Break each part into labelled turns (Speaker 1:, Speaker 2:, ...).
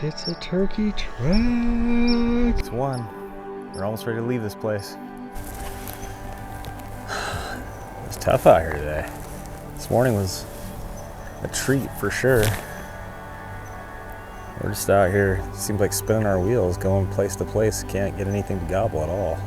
Speaker 1: It's a turkey track.
Speaker 2: It's one. We're almost ready to leave this place. It's tough out here today. This morning was a treat for sure. We're just out here, seems like spinning our wheels, going place to place. Can't get anything to gobble at all.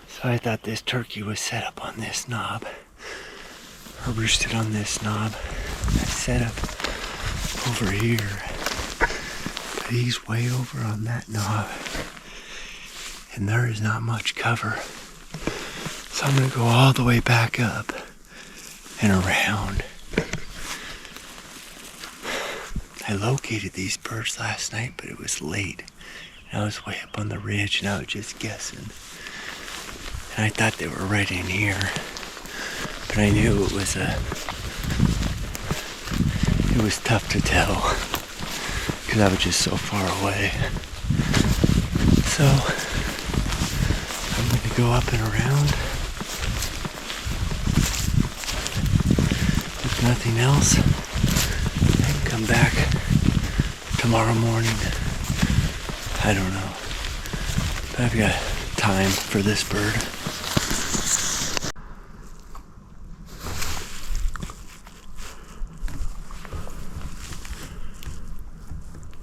Speaker 1: So I thought this turkey was set up on this knob, or roosted on this knob. I set up over here, but he's way over on that knob, and there is not much cover. So I'm gonna go all the way back up and around. I located these birds last night, but it was late. And I was way up on the ridge, and I was just guessing. And I thought they were right in here, but I knew it was tough to tell because I was just so far away. So I'm gonna go up and around. If nothing else, I can come back tomorrow morning. I don't know, but I've got time for this bird.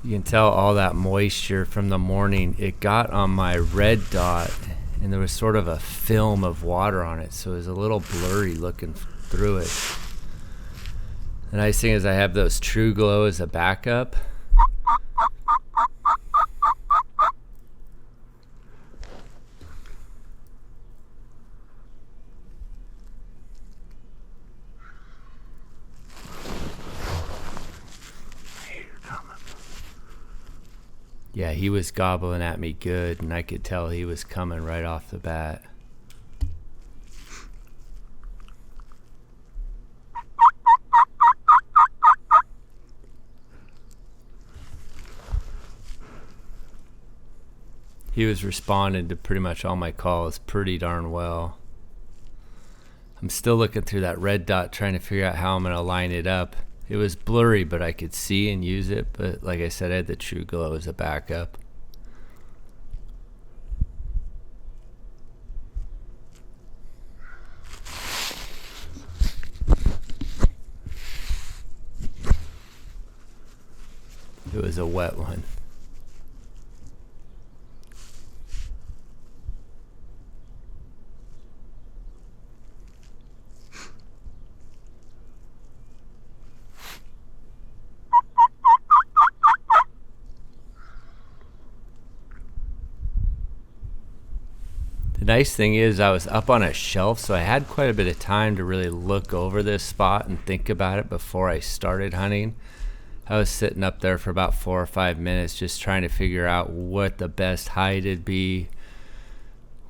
Speaker 3: You can tell all that moisture from the morning. It got on my red dot and there was sort of a film of water on it, so it was a little blurry looking through it. The nice thing is I have those True Glow as a backup. Yeah, he was gobbling at me good, and I could tell he was coming right off the bat. He was responding to pretty much all my calls pretty darn well. I'm still looking through that red dot trying to figure out how I'm going to line it up. It was blurry, but I could see and use it. But like I said, I had the True Glow as a backup. It was a wet one. The nice thing is I was up on a shelf, so I had quite a bit of time to really look over this spot and think about it before I started hunting. I was sitting up there for about 4 or 5 minutes just trying to figure out what the best height would be,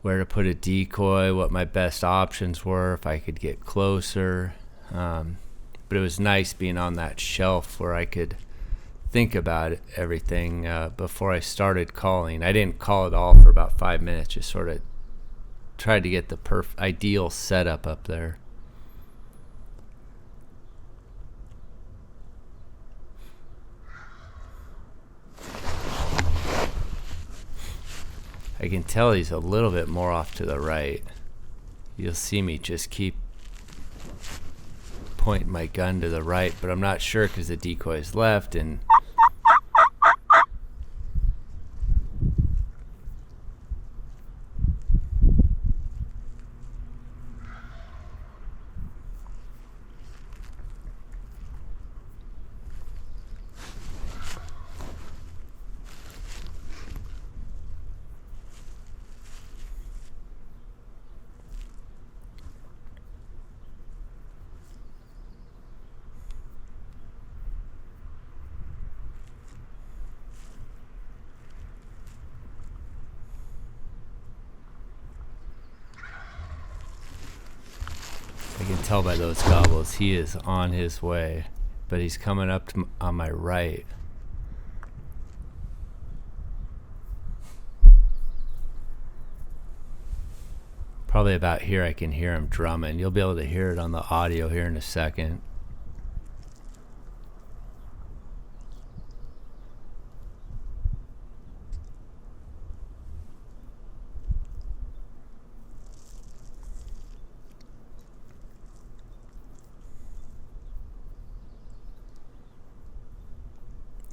Speaker 3: where to put a decoy, what my best options were, if I could get closer. But it was nice being on that shelf where I could think about everything before I started calling. I didn't call at all for about 5 minutes, just sort of tried to get the ideal setup up there. I can tell he's a little bit more off to the right. You'll see me just keep pointing my gun to the right, but I'm not sure because the decoy is left and I can tell by those gobbles he is on his way, but he's coming up on my right. Probably about here I can hear him drumming. You'll be able to hear it on the audio here in a second.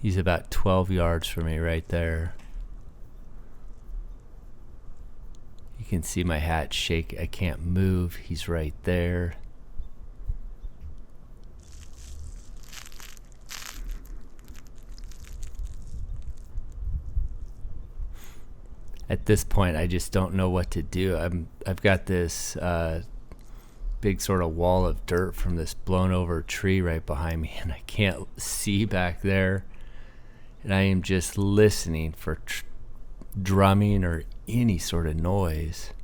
Speaker 3: He's about 12 yards from me right there. You can see my hat shake. I can't move. He's right there. At this point, I just don't know what to do. I've got this big sort of wall of dirt from this blown over tree right behind me, and I can't see back there. And I am just listening for drumming or any sort of noise.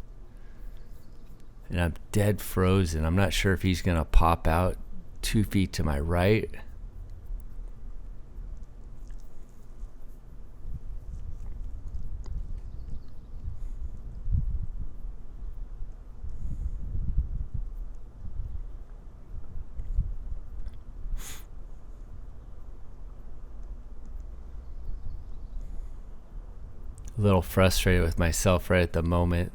Speaker 3: And I'm dead frozen. I'm not sure if he's going to pop out 2 feet to my right. A little frustrated with myself right at the moment,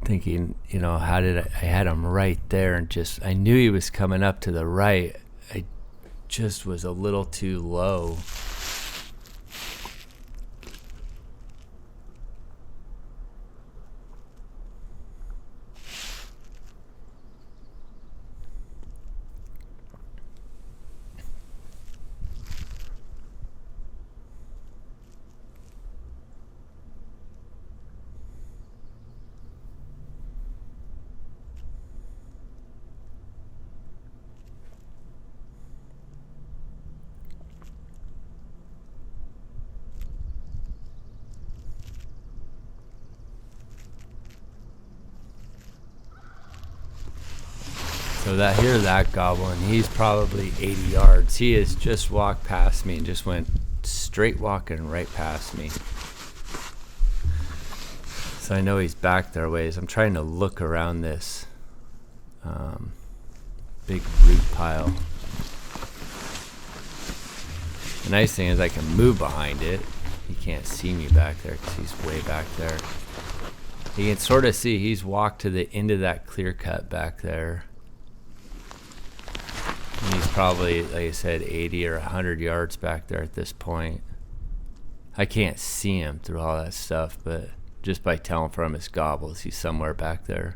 Speaker 3: thinking, how did I had him right there, and just I knew he was coming up to the right. I just was a little too low. So that gobbling, he's probably 80 yards. He has just walked past me and just went straight walking right past me. So I know he's back there ways. I'm trying to look around this big root pile. The nice thing is I can move behind it. He can't see me back there because he's way back there. You can sort of see he's walked to the end of that clear cut back there. And he's probably, like I said, 80 or 100 yards back there at this point. I can't see him through all that stuff, but just by telling from his gobbles, he's somewhere back there.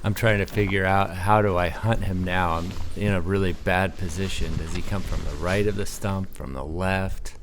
Speaker 3: I'm trying to figure out, how do I hunt him now? I'm in a really bad position. Does he come from the right of the stump, from the left?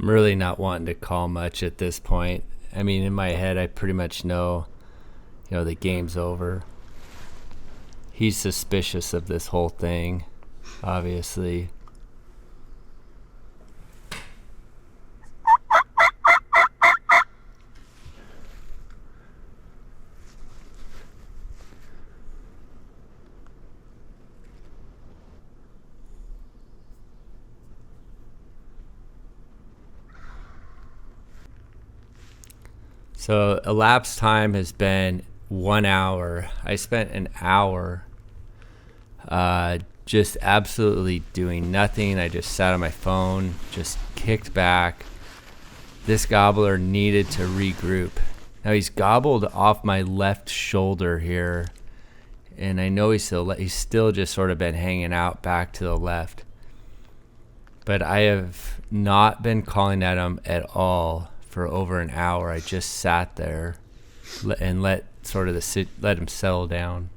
Speaker 3: I'm really not wanting to call much at this point. I mean, in my head, I pretty much know, the game's over. He's suspicious of this whole thing, obviously. So elapsed time has been 1 hour. I spent an hour just absolutely doing nothing. I just sat on my phone, just kicked back. This gobbler needed to regroup. Now he's gobbled off my left shoulder here, and I know he's still just sort of been hanging out back to the left. But I have not been calling at him at all for over an hour. I just sat there and let him settle down.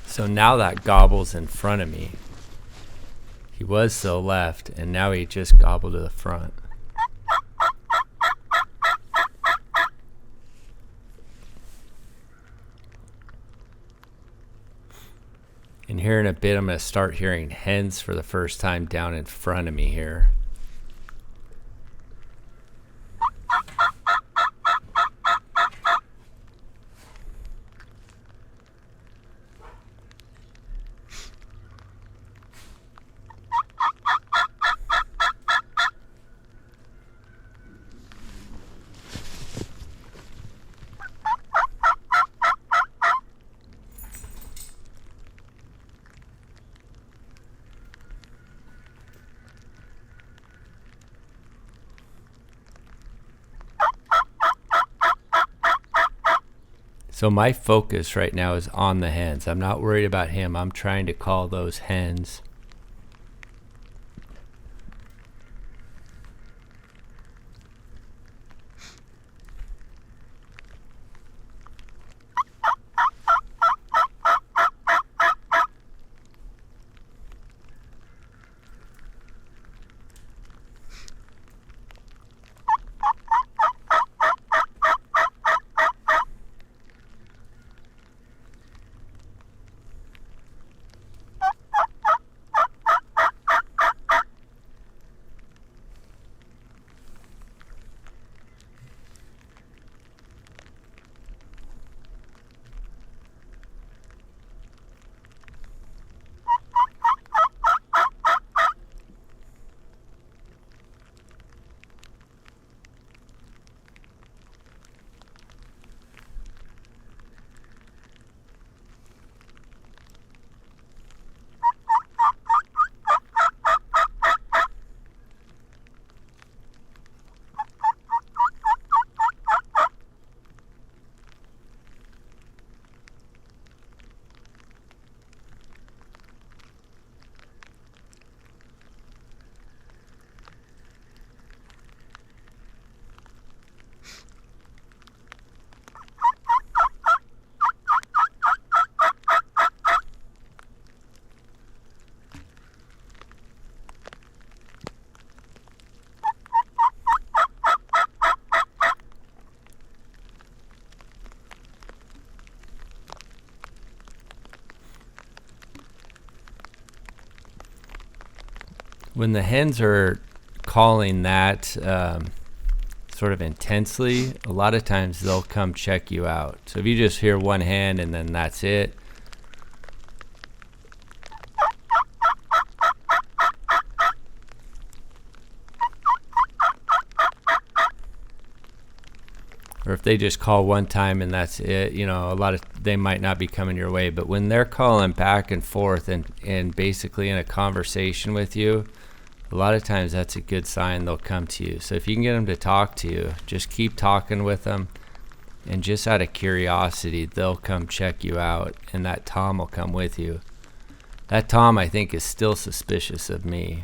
Speaker 3: So now that gobble's in front of me. He was so left, and now he just gobbled to the front. And here in a bit, I'm going to start hearing hens for the first time down in front of me here. So my focus right now is on the hens. I'm not worried about him. I'm trying to call those hens. When the hens are calling that sort of intensely, a lot of times they'll come check you out. So if you just hear one hen and then that's it, or if they just call one time and that's it, you know, they might not be coming your way. But when they're calling back and forth and basically in a conversation with you, a lot of times that's a good sign they'll come to you. So if you can get them to talk to you, just keep talking with them, and just out of curiosity, they'll come check you out, and that tom will come with you. That tom, I think, is still suspicious of me.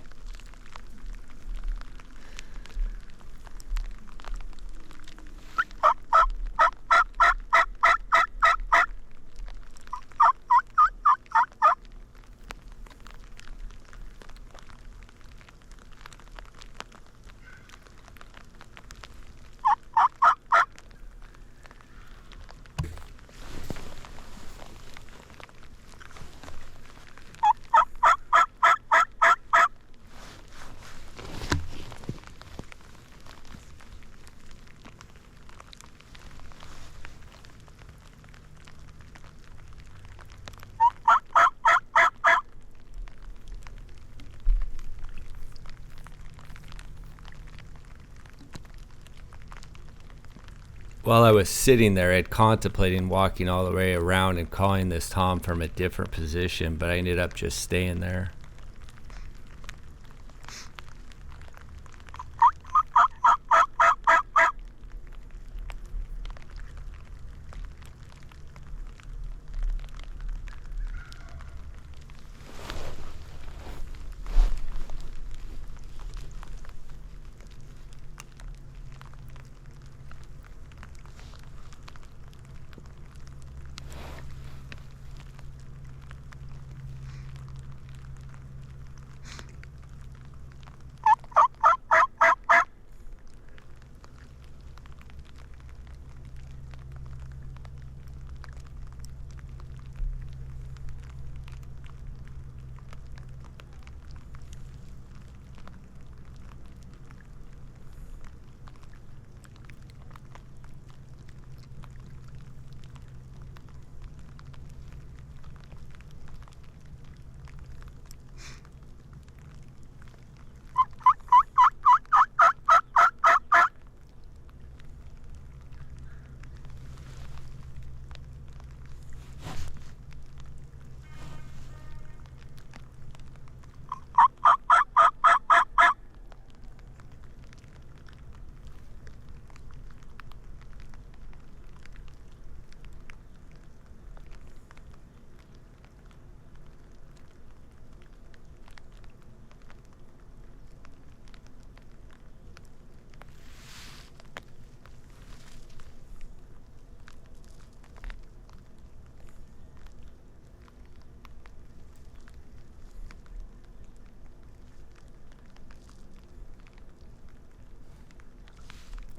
Speaker 3: While I was sitting there, I'd contemplating walking all the way around and calling this tom from a different position, but I ended up just staying there.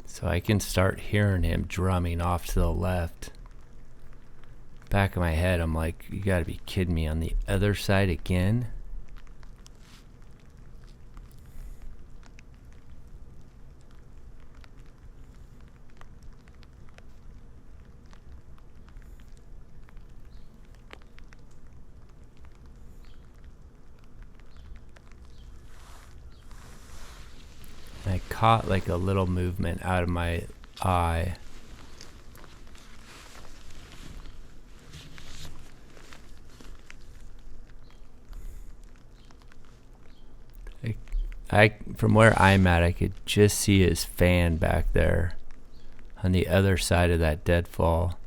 Speaker 3: So I can start hearing him drumming off to the left. Back of my head, I'm like, you gotta be kidding me, on the other side again? I caught like a little movement out of my eye. From where I'm at, I could just see his fan back there on the other side of that deadfall.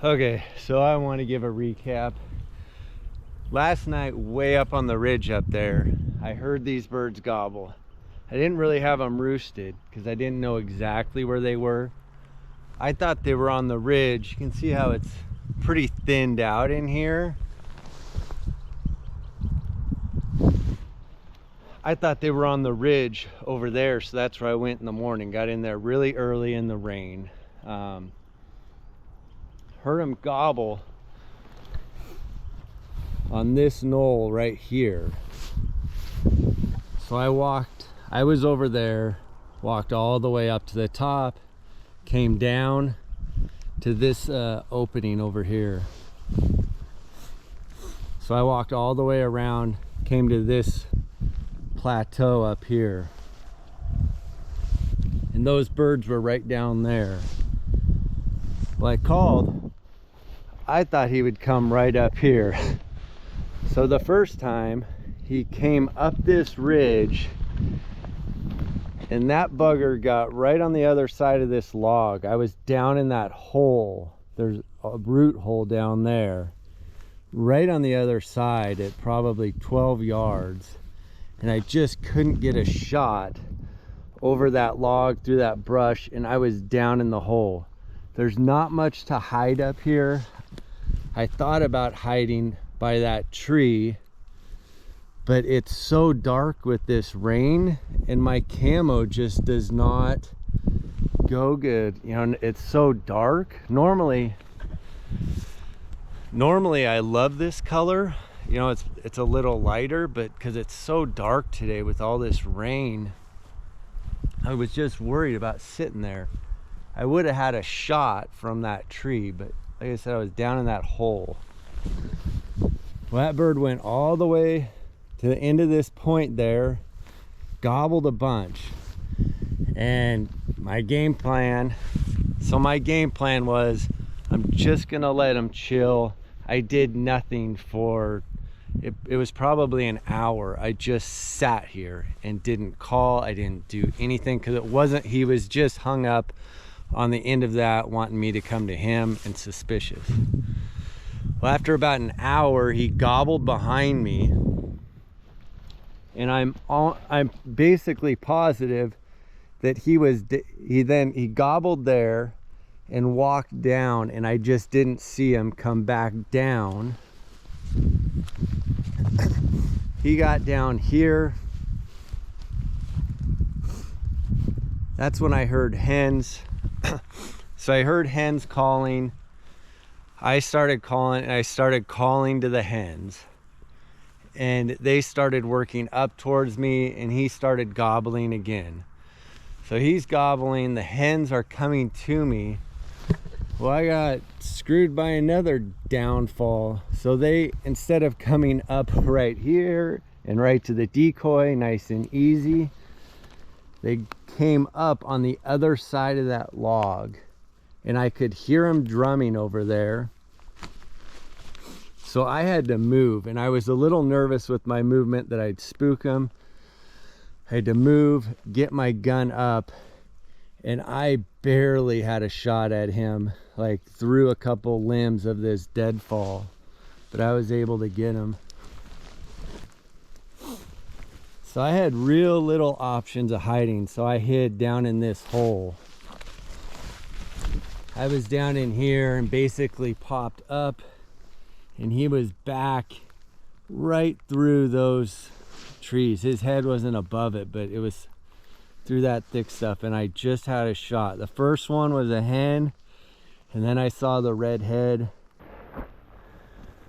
Speaker 3: Okay, so I want to give a recap. Last night, way up on the ridge up there, I heard these birds gobble. I didn't really have them roosted because I didn't know exactly where they were. I thought they were on the ridge. You can see how it's pretty thinned out in here.
Speaker 1: I thought they were on the ridge over there, so that's where I went in the morning. Got in there really early in the rain. Heard them gobble on this knoll right here. So I was over there, walked all the way up to the top, came down to this opening over here. So I walked all the way around, came to this plateau up here. And those birds were right down there. Well, I called. I thought he would come right up here. So the first time, he came up this ridge, and that bugger got right on the other side of this log. I was down in that hole. There's a root hole down there, right on the other side at probably 12 yards. And I just couldn't get a shot over that log through that brush, and I was down in the hole. There's not much to hide up here. I thought about hiding by that tree, but it's so dark with this rain, and my camo just does not go good. You know, it's so dark. Normally I love this color. You know, it's a little lighter, but because it's so dark today with all this rain, I was just worried about sitting there. I would have had a shot from that tree, but like I said, I was down in that hole. Well, that bird went all the way to the end of this point there, gobbled a bunch. And my game plan was, I'm just gonna let him chill. I did nothing for, it was probably an hour. I just sat here and didn't call, I didn't do anything, because he was just hung up on the end of that, wanting me to come to him and suspicious. Well, after about an hour, he gobbled behind me, and I'm basically positive that he gobbled there and walked down, and I just didn't see him come back down. He got down here. That's when I heard hens. So I heard hens calling. I started calling, and I started calling to the hens, and they started working up towards me, and he started gobbling again. So he's gobbling, the hens are coming to me. Well, I got screwed by another downfall. So they, instead of coming up right here and right to the decoy, nice and easy, they came up on the other side of that log, and I could hear them drumming over there. So I had to move, and I was a little nervous with my movement that I'd spook them. I had to move, get my gun up, and I barely had a shot at him, like through a couple limbs of this deadfall, but I was able to get him. So I had real little options of hiding, so I hid down in this hole. I was down in here and basically popped up, and he was back right through those trees. His head wasn't above it, but it was through that thick stuff, and I just had a shot. The first one was a hen, and then I saw the red head.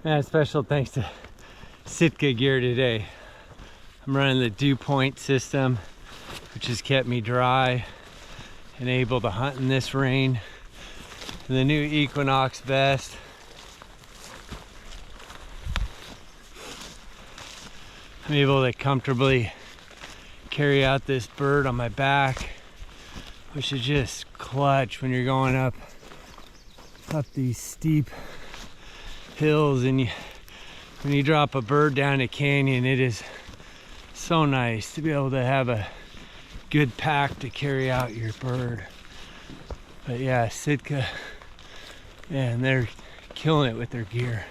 Speaker 1: And special thanks to Sitka gear today. I'm running the dew point system, which has kept me dry and able to hunt in this rain. And the new Equinox vest. I'm able to comfortably carry out this bird on my back, which is just clutch when you're going up these steep hills, and when you drop a bird down a canyon, it is so nice to be able to have a good pack to carry out your bird. But yeah, Sitka, man, they're killing it with their gear.